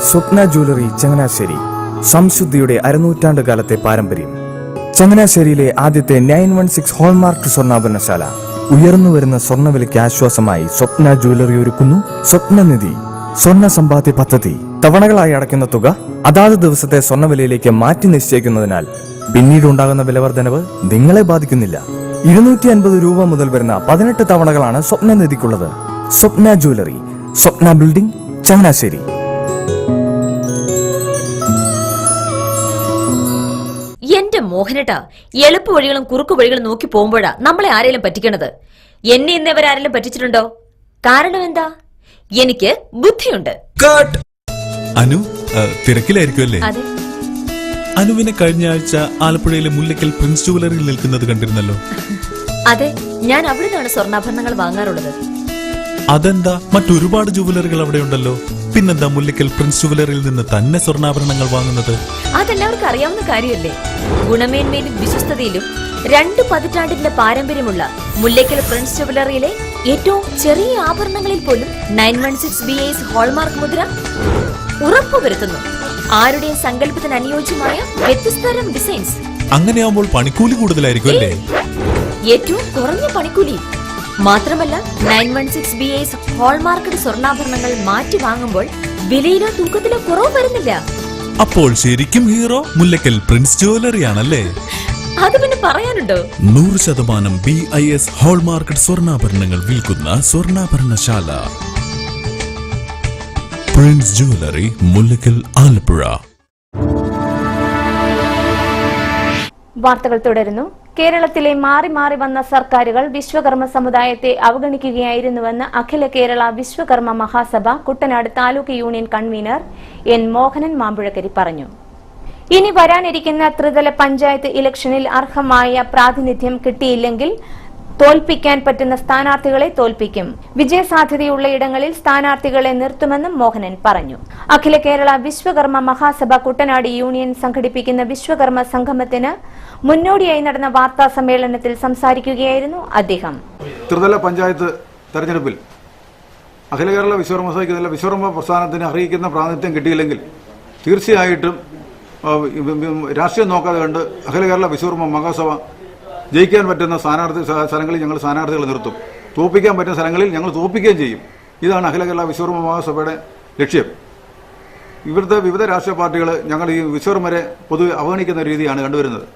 Swapna jewellery Changanassery, സംശുദ്ധിയുടെ അരനൂറ്റാണ്ട് കാലത്തെ പാരമ്പര്യം. ചങ്ങനാശ്ശേരിയിലെ ആദ്യത്തെ 916 ഹോൾമാർക്ക് സ്വർണ്ണാഭരണശാല. ഉയർന്നു വരുന്ന സ്വർണ്ണവിലയ്ക്ക് ആശ്വാസമായി സ്വപ്ന ജ്വല്ലറി ഒരുക്കുന്നു സ്വപ്നനിധി സ്വർണ്ണ സമ്പാദ്യ പദ്ധതി. തവണകളായി അടയ്ക്കുന്ന തുക അതാത് ദിവസത്തെ സ്വർണ്ണവിലയിലേക്ക് മാറ്റി നിശ്ചയിക്കുന്നതിനാൽ പിന്നീട് ഉണ്ടാകുന്ന വിലവർദ്ധനവ് നിങ്ങളെ ബാധിക്കുന്നില്ല. 250 രൂപ മുതൽ വരുന്ന 18 തവണകളാണ് സ്വപ്നനിധിക്കുള്ളത്. സ്വപ്ന ജ്വല്ലറി, സ്വപ്ന ബിൽഡിംഗ്, ചങ്ങനാശ്ശേരി. എന്റെ മോഹനേട്ടാ, എളുപ്പ വഴികളും കുറുക്കു വഴികളും നോക്കി പോകുമ്പോഴാ നമ്മളെ ആരെങ്കിലും പറ്റിക്കണത്. എന്നെ ഇന്നേവരാരെങ്കിലും പറ്റിച്ചിട്ടുണ്ടോ? കാരണം എന്താ? എനിക്ക് ബുദ്ധിയുണ്ട്. അനു തിരക്കിലായിരിക്കുമല്ലേ? അനുവിനെ കഴിഞ്ഞ ആഴ്ച ആലപ്പുഴയിലെ മുല്ലക്കൽ പ്രിൻസ് ജുവലറിയിൽ നിൽക്കുന്നത് കണ്ടിരുന്നല്ലോ. അതെ, ഞാൻ അവിടെ നിന്നാണ് സ്വർണ്ണാഭരണങ്ങൾ വാങ്ങാറുള്ളത്. അതെന്താ, മറ്റൊരുപാട് ജുവലറികൾ അവിടെ ഉണ്ടല്ലോ. പിന്നെന്താ മുല്ലക്കൽ പ്രിൻസ് ജുവലറിയിൽ നിന്ന് തന്നെ സ്വർണ്ണാഭരണങ്ങൾ വാങ്ങുന്നത്? അതെല്ലാവർക്കും അറിയാവുന്ന കാര്യമല്ലേ. ഗുണമേന്മയിലും വിശ്വസ്തതയിലും 2 പതിറ്റാണ്ടിന്റെ പാരമ്പര്യമുള്ള മുല്ലക്കൽ പ്രിൻസ് ജുവലറിയിലെ ഏറ്റവും ചെറിയ ആഭരണങ്ങളിൽ പോലും 916 BIS ഹോൾമാർക്ക് മുദ്ര ഉറപ്പുവരുത്തുന്നു. ആരുടെയും സങ്കല്പത്തിന് അനുയോജ്യമായ വ്യത്യസ്തതരം ഡിസൈൻസ്. അങ്ങനെയാവുമ്പോൾ പണിക്കൂലി കൂടുതലായിരിക്കും അല്ലേ? ഏറ്റവും കുറഞ്ഞ പണിക്കൂലി മാത്രമല്ല, 916 BIS ഹോൾമാർക്കഡ് സ്വർണ്ണാഭരണങ്ങൾ മാറ്റി വാങ്ങുമ്പോൾ വിലയിലോ തൂക്കത്തിലോ കുറവ് വരുന്നില്ല. അപ്പോൾ ശരിക്കും ഹീറോ മുല്ലക്കൽ പ്രിൻസ് ജുവലറി ആണല്ലേ? അത് പിന്നെ പറയാനുണ്ടോ? 100% BIS ഹോൾമാർക്കഡ് സ്വർണ്ണാഭരണങ്ങൾ വിൽക്കുന്ന സ്വർണ്ണാഭരണശാല പ്രിൻസ് ജുവലറി, മുല്ലക്കൽ, ആലപ്പുഴ. വാർത്തകൾ തുടരുന്നു. കേരളത്തിലെ മാറി മാറി വന്ന സർക്കാരുകൾ വിശ്വകർമ്മ സമുദായത്തെ അവഗണിക്കുകയായിരുന്നുവെന്ന് Akhila Kerala Vishwakarma Mahasabha Kuttanad taluk union convener N. Mohanan Mampuzhakkari പറഞ്ഞു. ഇനി വരാനിരിക്കുന്ന ത്രിതല പഞ്ചായത്ത് ഇലക്ഷനിൽ അർഹമായ പ്രാതിനിധ്യം കിട്ടിയില്ലെങ്കിൽ തോൽപ്പിക്കാൻ പറ്റുന്ന സ്ഥാനാർത്ഥികളെ തോൽപ്പിക്കും. വിജയസാധ്യതയുള്ള ഇടങ്ങളിൽ സ്ഥാനാർത്ഥികളെ നിർത്തുമെന്നും മോഹനൻ പറഞ്ഞു. അഖില കേരള വിശ്വകർമ്മ മഹാസഭ കുട്ടനാട് യൂണിയൻ സംഘടിപ്പിക്കുന്ന വിശ്വകർമ്മ സംഗമത്തിന് മുന്നോടിയായി നടന്ന വാർത്താ സമ്മേളനത്തിൽ സംസാരിക്കുകയായിരുന്നു അദ്ദേഹം. ത്രിതല പഞ്ചായത്ത് തെരഞ്ഞെടുപ്പിൽ അഖില കേരള വിശ്വകർമ്മ സഭയ്ക്ക് വിശ്വകർമ്മ പ്രസ്ഥാനത്തിന് അറിയിക്കുന്ന പ്രാതിനിധ്യം കിട്ടിയില്ലെങ്കിൽ തീർച്ചയായിട്ടും രാഷ്ട്രീയം നോക്കാതെ കണ്ട് അഖില കേരള വിശ്വകർമ്മ മഹാസഭ ജയിക്കാൻ പറ്റുന്ന സ്ഥലങ്ങളിൽ ഞങ്ങൾ സ്ഥാനാർത്ഥികളെ നിർത്തും. തോൽപ്പിക്കാൻ പറ്റുന്ന സ്ഥലങ്ങളിൽ ഞങ്ങൾ തോൽപ്പിക്കുകയും ചെയ്യും. ഇതാണ് അഖില കേരള വിശ്വകർമ്മ മഹാസഭയുടെ ലക്ഷ്യം. ഇവിടുത്തെ വിവിധ രാഷ്ട്രീയ പാർട്ടികൾ ഞങ്ങൾ ഈ വിശ്വകർമ്മരെ പൊതുവെ അവഗണിക്കുന്ന രീതിയാണ് കണ്ടുവരുന്നത്.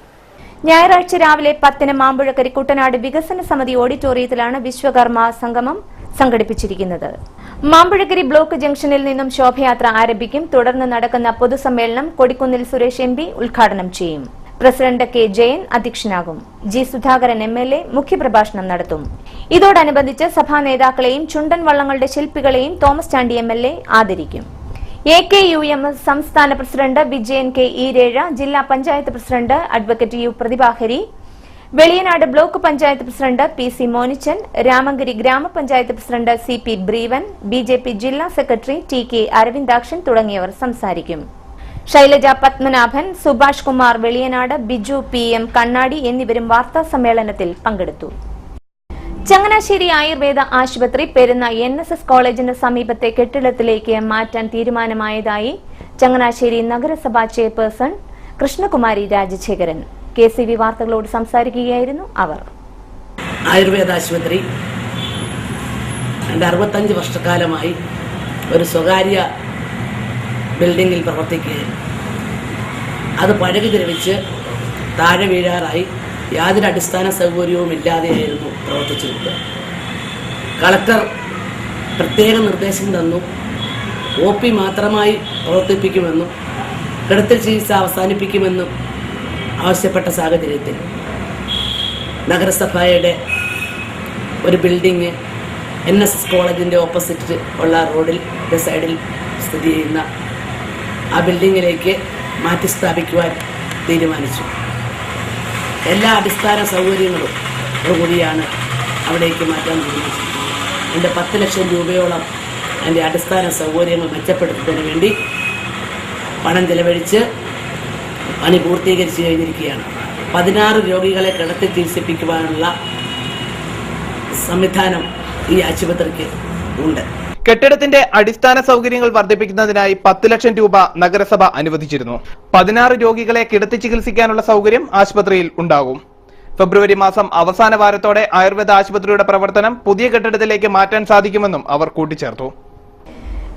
ഞായറാഴ്ച രാവിലെ 10 മാമ്പുഴക്കരി കുട്ടനാട് വികസന സമിതി ഓഡിറ്റോറിയത്തിലാണ് വിശ്വകർമ്മ സംഗമം സംഘടിപ്പിച്ചിരിക്കുന്നത്. മാമ്പുഴക്കരി ബ്ലോക്ക് ജംഗ്ഷനിൽ നിന്നും ശോഭയാത്ര ആരംഭിക്കും. തുടർന്ന് നടക്കുന്ന പൊതുസമ്മേളനം കൊടിക്കുന്നിൽ സുരേഷ് MP ഉദ്ഘാടനം ചെയ്യും. President K. ജയൻ അധ്യക്ഷനാകും. G. സുധാകരൻ MLA മുഖ്യപ്രഭാഷണം നടത്തും. ഇതോടനുബന്ധിച്ച് സഭാ നേതാക്കളെയും ചുണ്ടൻ വള്ളങ്ങളുടെ ശില്പികളെയും തോമസ് ചാണ്ടി MLA ആദരിക്കും. AKUM സംസ്ഥാന പ്രസിഡന്റ് വിജയൻ കെ ഈരേഴ, ജില്ലാ panchayat president advocate U Prathibhahari, Veliyanad block panchayat president PC Monichan, Ramankari ഗ്രാമപഞ്ചായത്ത് പ്രസിഡന്റ് CP ബ്രീവൻ, BJP ജില്ലാ സെക്രട്ടറി TK അരവിന്ദാക്ഷൻ തുടങ്ങിയവർ സംസാരിക്കും. ശൈലജ പത്മനാഭൻ, സുഭാഷ് കുമാർ വെളിയനാട്, ബിജു PM കണ്ണാടി എന്നിവരും വാർത്താ സമ്മേളനത്തിൽ പങ്കെടുത്തു. ചങ്ങനാശ്ശേരി ആയുർവേദ ആശുപത്രി പെരുന്ന NSS കോളേജിന് സമീപത്തെ കെട്ടിടത്തിലേക്ക് മാറ്റാൻ തീരുമാനമായതായി ചങ്ങനാശ്ശേരി നഗരസഭാ ചെയർപേഴ്സൺ കൃഷ്ണകുമാരി രാജശേഖരൻ KCV വാർത്തകളോട് സംസാരിക്കുകയായിരുന്നു അവർ. ആയുർവേദ ആശുപത്രി 65 വർഷക്കാലമായി ഒരു സ്വകാര്യ ബിൽഡിംഗിൽ പ്രവർത്തിക്കുകയായിരുന്നു. അത് പഴകി ദ്രവിച്ച് താഴെ വീഴാറായി യാതൊരു അടിസ്ഥാന സൗകര്യവും ഇല്ലാതെയായിരുന്നു പ്രവർത്തിച്ചിരുന്നത്. കളക്ടർ പ്രത്യേക നിർദ്ദേശം തന്നു. OP മാത്രമായി പ്രവർത്തിപ്പിക്കുമെന്നും കിടത്തൽ ചികിത്സ അവസാനിപ്പിക്കുമെന്നും ആവശ്യപ്പെട്ട സാഹചര്യത്തിൽ നഗരസഭയുടെ ഒരു ബിൽഡിംഗ് NSS കോളേജിൻ്റെ ഓപ്പോസിറ്റ് ഉള്ള റോഡിൽ സൈഡിൽ സ്ഥിതി ചെയ്യുന്ന ആ ബിൽഡിങ്ങിലേക്ക് മാറ്റി സ്ഥാപിക്കുവാൻ തീരുമാനിച്ചു. എല്ലാ അടിസ്ഥാന സൗകര്യങ്ങളും കൂടിയാണ് അവിടേക്ക് മാറ്റാൻ തീരുമാനിച്ചത്. എൻ്റെ 10 ലക്ഷം രൂപയോളം അതിൻ്റെ അടിസ്ഥാന സൗകര്യങ്ങൾ മെച്ചപ്പെടുത്തുന്നതിന് വേണ്ടി പണം ചെലവഴിച്ച് പണി പൂർത്തീകരിച്ച് കഴിഞ്ഞിരിക്കുകയാണ്. 16 രോഗികളെ കിടത്തി ചികിത്സിപ്പിക്കുവാനുള്ള സംവിധാനം ഈ ആശുപത്രിക്ക് ഉണ്ട്. കെട്ടിടത്തിന്റെ അടിസ്ഥാന സൗകര്യങ്ങൾ വർദ്ധിപ്പിക്കുന്നതിനായി 10 ലക്ഷം രൂപ നഗരസഭ അനുവദിച്ചിരുന്നു. 16 രോഗികളെ കിടത്തി ചികിത്സിക്കാനുള്ള സൗകര്യം ആശുപത്രിയിൽ ഉണ്ടാകും. ഫെബ്രുവരി മാസം അവസാന വാരത്തോടെ ആയുർവേദ ആശുപത്രിയുടെ പ്രവർത്തനം പുതിയ കെട്ടിടത്തിലേക്ക് മാറ്റാൻ സാധിക്കുമെന്നും അവർ കൂട്ടിച്ചേർത്തു.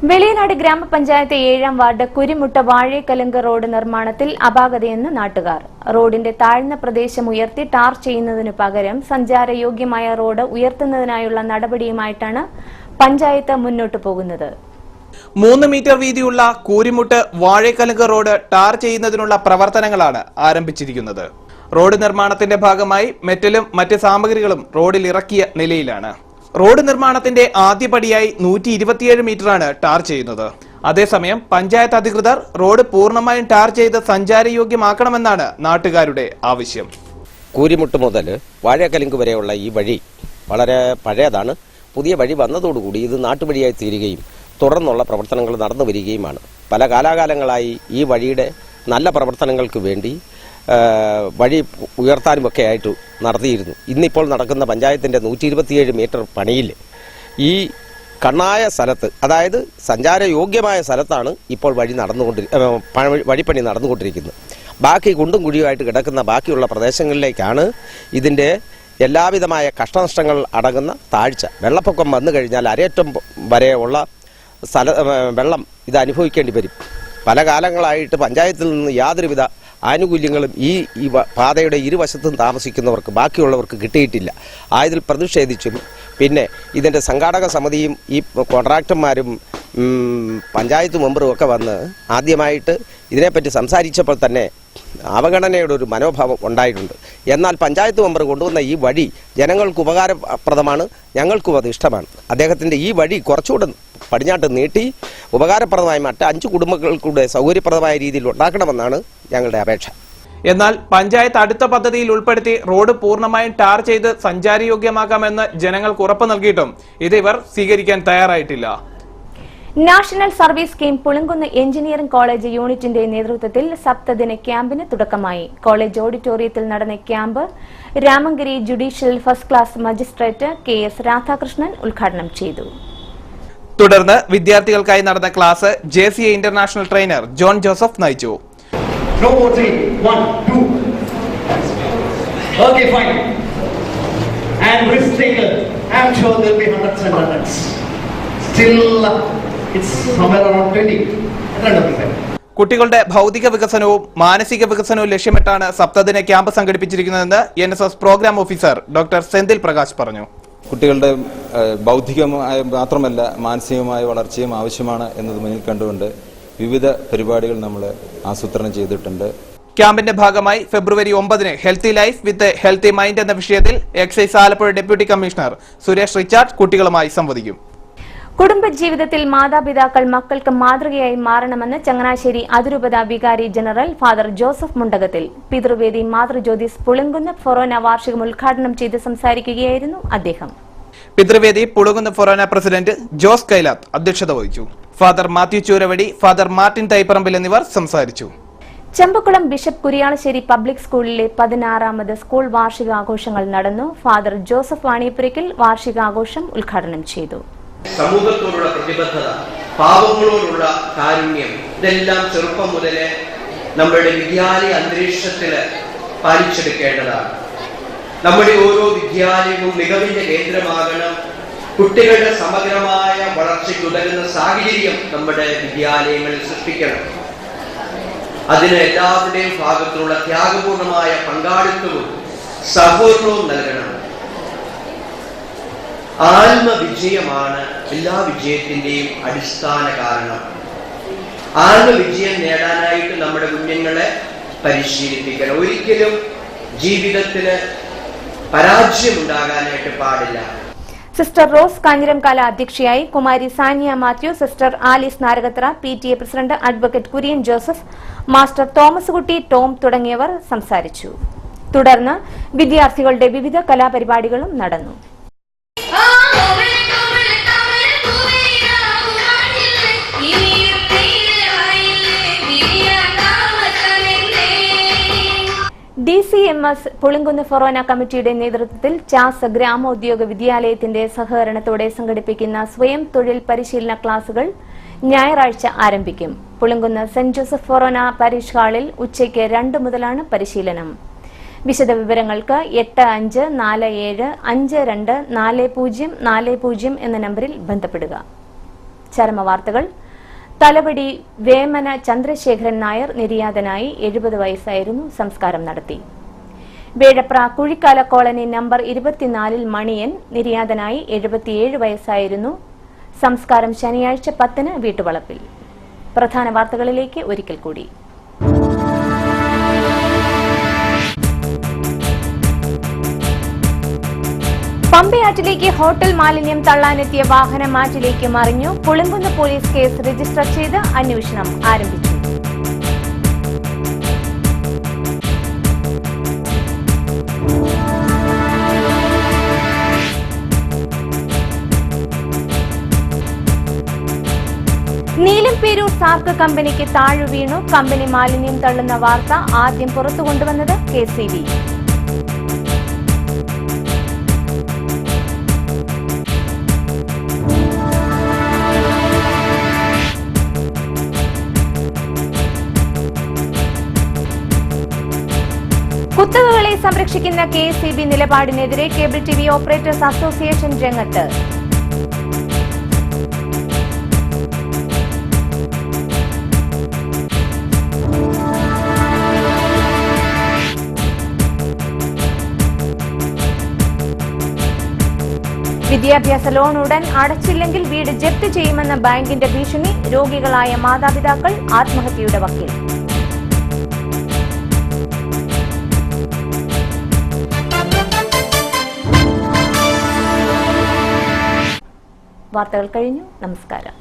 വെളിയനാട് ഗ്രാമപഞ്ചായത്ത് 7ാം വാർഡ് കുരിമുട്ട വാഴേക്കലുങ്ക് റോഡ് നിർമ്മാണത്തിൽ അപാകതയെന്ന് നാട്ടുകാർ. റോഡിന്റെ താഴ്ന്ന പ്രദേശം ഉയർത്തി ടാർ ചെയ്യുന്നതിനു പകരം സഞ്ചാരയോഗ്യമായ റോഡ് ഉയർത്തുന്നതിനായുള്ള നടപടിയുമായിട്ടാണ് പഞ്ചായത്ത് മുന്നോട്ടു പോകുന്നത്. 3 മീറ്റർ വീതിയുള്ള കൂരിമുട്ട് വാഴേക്കലുങ്ക് റോഡ് ടാർ ചെയ്യുന്നതിനുള്ള പ്രവർത്തനങ്ങളാണ് ആരംഭിച്ചിരിക്കുന്നത്. റോഡ് നിർമ്മാണത്തിന്റെ ഭാഗമായി മെറ്റലും മറ്റ് സാമഗ്രികളും റോഡിൽ ഇറക്കിയ നിലയിലാണ്. റോഡ് നിർമ്മാണത്തിന്റെ ആദ്യപടിയായി 127 മീറ്ററാണ് ടാർ ചെയ്യുന്നത്. അതേസമയം പഞ്ചായത്ത് അധികൃതർ റോഡ് പൂർണ്ണമായും ടാർ ചെയ്ത് സഞ്ചാരയോഗ്യമാക്കണമെന്നാണ് നാട്ടുകാരുടെ ആവശ്യം. കൂരിമുട്ട് മുതൽ വാഴേക്കലുങ്ക് വരെയുള്ള ഈ വഴി വളരെ പഴയതാണ്. പുതിയ വഴി വന്നതോടുകൂടി ഇത് നാട്ടുവഴിയായി തീരുകയും തുടർന്നുള്ള പ്രവർത്തനങ്ങൾ നടന്നു വരികയുമാണ്. പല കാലാകാലങ്ങളായി ഈ വഴിയുടെ നല്ല പ്രവർത്തനങ്ങൾക്ക് വേണ്ടി വഴി ഉയർത്താനുമൊക്കെ ആയിട്ട് നടത്തിയിരുന്നു. ഇന്നിപ്പോൾ നടക്കുന്ന പഞ്ചായത്തിൻ്റെ 127 മീറ്റർ പണിയിൽ ഈ കണ്ണായ സ്ഥലത്ത്, അതായത് സഞ്ചാരയോഗ്യമായ സ്ഥലത്താണ് ഇപ്പോൾ വഴിപ്പണി നടന്നുകൊണ്ടിരിക്കുന്നത്. ബാക്കി കുണ്ടും കുഴിയുമായിട്ട് കിടക്കുന്ന ബാക്കിയുള്ള പ്രദേശങ്ങളിലേക്കാണ് ഇതിൻ്റെ എല്ലാവിധമായ കഷ്ടനഷ്ടങ്ങൾ അടങ്ങുന്ന താഴ്ച. വെള്ളപ്പൊക്കം വന്നു കഴിഞ്ഞാൽ അരയറ്റം വരെയുള്ള വെള്ളം ഇത് അനുഭവിക്കേണ്ടി വരും. പല കാലങ്ങളായിട്ട് പഞ്ചായത്തിൽ നിന്ന് യാതൊരുവിധ ആനുകൂല്യങ്ങളും ഈ പാതയുടെ ഇരുവശത്തും താമസിക്കുന്നവർക്ക് ബാക്കിയുള്ളവർക്ക് കിട്ടിയിട്ടില്ല. ആയതിൽ പ്രതിഷേധിച്ചും പിന്നെ ഇതിൻ്റെ സംഘാടക സമിതിയും ഈ കോൺട്രാക്ടർമാരും പഞ്ചായത്ത് മെമ്പറും ഒക്കെ വന്ന് ആദ്യമായിട്ട് ഇതിനെപ്പറ്റി സംസാരിച്ചപ്പോൾ തന്നെ അവഗണനയുടെ ഒരു മനോഭാവം ഉണ്ടായിട്ടുണ്ട്. എന്നാൽ പഞ്ചായത്ത് മെമ്പർ കൊണ്ടുവന്ന ഈ വഴി ജനങ്ങൾക്ക് ഉപകാരപ്രദമാണ്, ഞങ്ങൾക്കും അത് ഇഷ്ടമാണ്. അദ്ദേഹത്തിൻ്റെ ഈ വഴി കുറച്ചുകൂടെ പടിഞ്ഞാട്ട് നീട്ടി ഉപകാരപ്രദമായി മറ്റ് 5 കുടുംബങ്ങൾക്കൂടെ സൗകര്യപ്രദമായ രീതിയിൽ ഉണ്ടാക്കണമെന്നാണ് ഞങ്ങളുടെ അപേക്ഷ. എന്നാൽ പഞ്ചായത്ത് അടുത്ത പദ്ധതിയിൽ ഉൾപ്പെടുത്തി റോഡ് പൂർണ്ണമായും ടാർ ചെയ്ത് സഞ്ചാരയോഗ്യമാക്കാമെന്ന് ജനങ്ങൾക്ക് ഉറപ്പ് നൽകിയിട്ടും ഇത് ഇവർ സ്വീകരിക്കാൻ തയ്യാറായിട്ടില്ല. National service scheme Pulinkunnu engineering college യൂണിറ്റിന്റെ നേതൃത്വത്തിൽ സപ്തദിന ക്യാമ്പിന് തുടക്കമായി. കോളേജ് ഓഡിറ്റോറിയത്തിൽ നടന്ന camp Ramankari judicial first class magistrate KS Radhakrishnan ഉദ്ഘാടനം ചെയ്തു. തുടർന്ന് വിദ്യാർത്ഥികൾക്കായി നടന്ന class JCA international trainer John Joseph നയിച്ചു. കുട്ടികളുടെ ഭൗതിക വികസനവും മാനസിക വികസനവും ലക്ഷ്യമിട്ടാണ് സപ്തദിന ക്യാമ്പ് സംഘടിപ്പിച്ചിരിക്കുന്നതെന്ന് NSS programme officer doctor Senthil Prakash പറഞ്ഞു. കുട്ടികളുടെ ബൗദ്ധികമായ മാത്രമല്ല മാനസികമായ വളർച്ചയും ആവശ്യമാണ് എന്നത് മുന്നിൽ കണ്ടുകൊണ്ട് വിവിധ പരിപാടികൾ നമ്മൾ ആസൂത്രണം ചെയ്തിട്ടുണ്ട്. ക്യാമ്പിന്റെ ഭാഗമായി ഫെബ്രുവരി 9 healthy life with healthy mind എന്ന വിഷയത്തിൽ excise Alappuzha deputy commissioner Suresh Richard കുട്ടികളുമായി സംവദിക്കും. കുടുംബജീവിതത്തിൽ മാതാപിതാക്കൾ മക്കൾക്ക് മാതൃകയായി മാറണമെന്ന് ചങ്ങനാശ്ശേരി അതിരൂപത വികാരി general father Joseph Mundakathil പിതൃവേദി മാതൃജ്യോതിസ് Pulinkunnu ഫൊറോന വാർഷികം ഉദ്ഘാടനം ചെയ്ത് സംസാരിക്കുകയായിരുന്നു അദ്ദേഹം. പിതൃവേദി പുളുകുന്ന് ഫൊറോന പ്രസിഡന്റ് ജോസ് കൈലാത്ത് അധ്യക്ഷത വഹിച്ചു. Father Mathew Chooravadi, father Martin Thaiparambil എന്നിവർ സംസാരിച്ചു. ചെമ്പക്കുളം ബിഷപ്പ് കുരിയാളശ്ശേരി പബ്ലിക് സ്കൂളിലെ 16ാമത് സ്കൂൾ വാർഷികാഘോഷങ്ങൾ നടന്നു. ഫാദർ ജോസഫ് വാണിയപ്പുരയ്ക്കൽ വാർഷികാഘോഷം ഉദ്ഘാടനം ചെയ്തു. സമൂഹത്തോടുള്ള പ്രതിബദ്ധത, പാവങ്ങളോടുള്ള കാരുണ്യം, ഇതെല്ലാം ചെറുപ്പം മുതലേ നമ്മുടെ വിദ്യാലയ അന്തരീക്ഷത്തിൽ പാലിച്ചെടുക്കേണ്ടതാണ്. നമ്മുടെ ഓരോ വിദ്യാലയവും മികവിന്റെ കേന്ദ്രമാകണം. കുട്ടികളുടെ സമഗ്രമായ വളർച്ചയ്ക്ക് ഉതകുന്ന സാഹചര്യം നമ്മുടെ വിദ്യാലയങ്ങളിൽ സൃഷ്ടിക്കണം. അതിന് എല്ലാവരുടെയും ഭാഗത്തുള്ള ത്യാഗപൂർണമായ പങ്കാളിത്തവും സഹകരണവും നൽകണം. ആത്മവിജയമാണ് എല്ലാ വിജയത്തിന്റെയും അടിസ്ഥാന കാരണം. ആത്മവിജയം നേടാനായിട്ട് നമ്മുടെ കുഞ്ഞുങ്ങളെ പരിശീലിപ്പിക്കണം. ഒരിക്കലും ജീവിതത്തിന് പരാജയമുണ്ടാകാനായിട്ട് പാടില്ല. സിസ്റ്റർ റോസ് കാഞ്ഞിരംകാല അധ്യക്ഷയായി. കുമാരി Saniya Mathew, sister Alice Narakathra, PTA president advocate Kurian Joseph, master Thomas Kutty, Tom തുടങ്ങിയവർ സംസാരിച്ചു. തുടർന്ന് വിദ്യാർത്ഥികളുടെ വിവിധ കലാപരിപാടികളും നടന്നു. DCMS പുളിങ്കുന്ന് ഫൊറോന കമ്മിറ്റിയുടെ നേതൃത്വത്തിൽ ചാസ് ഗ്രാമോദ്യോഗ വിദ്യാലയത്തിന്റെ സഹകരണത്തോടെ സംഘടിപ്പിക്കുന്ന സ്വയം തൊഴിൽ പരിശീലന ക്ലാസുകൾ ഞായറാഴ്ച ആരംഭിക്കും. പുളിങ്കുന്ന് സെന്റ് ജോസഫ് ഫൊറോന പാരിഷ് ഹാളിൽ ഉച്ചയ്ക്ക് 2 മുതലാണ് പരിശീലനം. വിശദവിവരങ്ങൾക്ക് 8547524040 എന്ന നമ്പറിൽ ബന്ധപ്പെടുക. ചരമവാർത്തകൾ. തലവടി വേമന ചന്ദ്രശേഖരൻ നായർ നിര്യാതനായി. 70 വയസ്സായിരുന്നു. സംസ്കാരം നടത്തി. വേഴപ്ര കുഴിക്കാല കോളനി നമ്പർ 24 മണിയൻ നിര്യാതനായി. 77 വയസ്സായിരുന്നു. സംസ്കാരം ശനിയാഴ്ച 10 വീട്ടുവളപ്പിൽ. പ്രധാന വാർത്തകളിലേക്ക് ഒരിക്കൽ കൂടി. പമ്പയാറ്റിലേക്ക് ഹോട്ടൽ മാലിന്യം തള്ളാനെത്തിയ വാഹനം ആറ്റിലേക്ക് മറിഞ്ഞു. പുളിങ്കുന്ന് പോലീസ് കേസ് രജിസ്റ്റർ ചെയ്ത് അന്വേഷണം ആരംഭിച്ചു. നീലംപേരൂർ സാർക്ക് കമ്പനിക്ക് താഴു വീണു. കമ്പനി മാലിന്യം തള്ളുന്ന വാർത്ത ആദ്യം പുറത്തുകൊണ്ടുവന്നത് KCB. കുത്തകകളെ സംരക്ഷിക്കുന്ന KCB നിലപാടിനെതിരെ കേബിൾ TV ഓപ്പറേറ്റേഴ്സ് അസോസിയേഷൻ രംഗത്ത്. വിദ്യാഭ്യാസ ലോൺ ഉടൻ അടച്ചില്ലെങ്കിൽ വീട് ജപ്തി ചെയ്യുമെന്ന ബാങ്കിന്റെ ഭീഷണി. രോഗികളായ മാതാപിതാക്കൾ ആത്മഹത്യയുടെ വക്കിൽ. വാർത്തകൾ കഴിഞ്ഞു. നമസ്കാരം.